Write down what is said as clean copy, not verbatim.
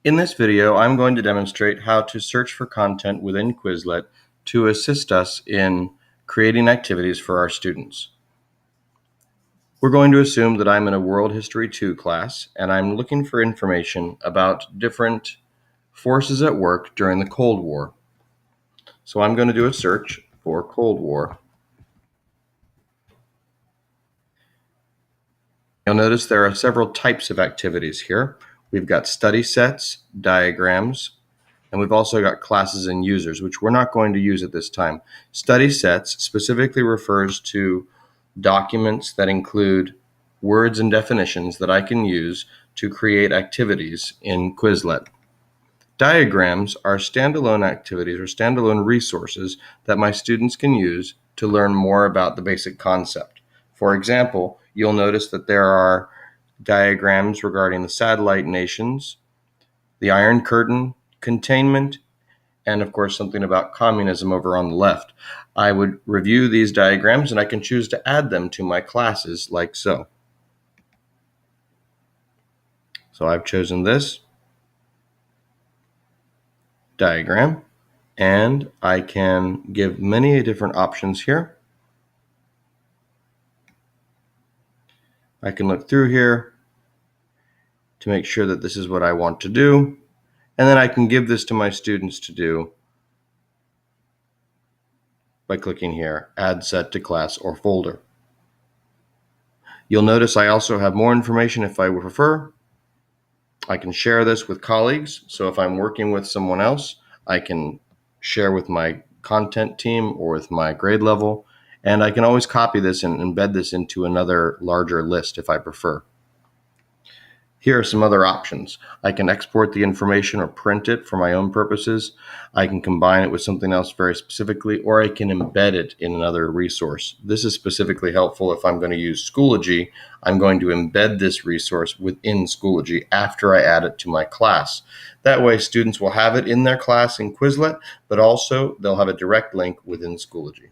In this video, I'm going to demonstrate how to search for content within Quizlet to assist us in creating activities for our students. We're going to assume that I'm in a World History 2 class, and I'm looking for information about different forces at work during the Cold War. So I'm going to do a search for Cold War. You'll notice there are several types of activities here. We've got study sets, diagrams, and we've also got classes and users, which we're not going to use at this time. Study sets specifically refers to documents that include words and definitions that I can use to create activities in Quizlet. Diagrams are standalone activities or standalone resources that my students can use to learn more about the basic concept. For example, you'll notice that there are diagrams regarding the satellite nations, the Iron Curtain, containment, and of course something about communism over on the left. I would review these diagrams and I can choose to add them to my classes like so. So I've chosen this diagram and I can give many different options here. I can look through here to make sure that this is what I want to do, and then I can give this to my students to do by clicking here, Add Set to Class or Folder. You'll notice I also have more information if I would prefer. I can share this with colleagues, so if I'm working with someone else, I can share with my content team or with my grade level, and I can always copy this and embed this into another larger list if I prefer. Here are some other options. I can export the information or print it for my own purposes. I can combine it with something else very specifically, or I can embed it in another resource. This is specifically helpful if I'm going to use Schoology. I'm going to embed this resource within Schoology after I add it to my class. That way students will have it in their class in Quizlet, but also they'll have a direct link within Schoology.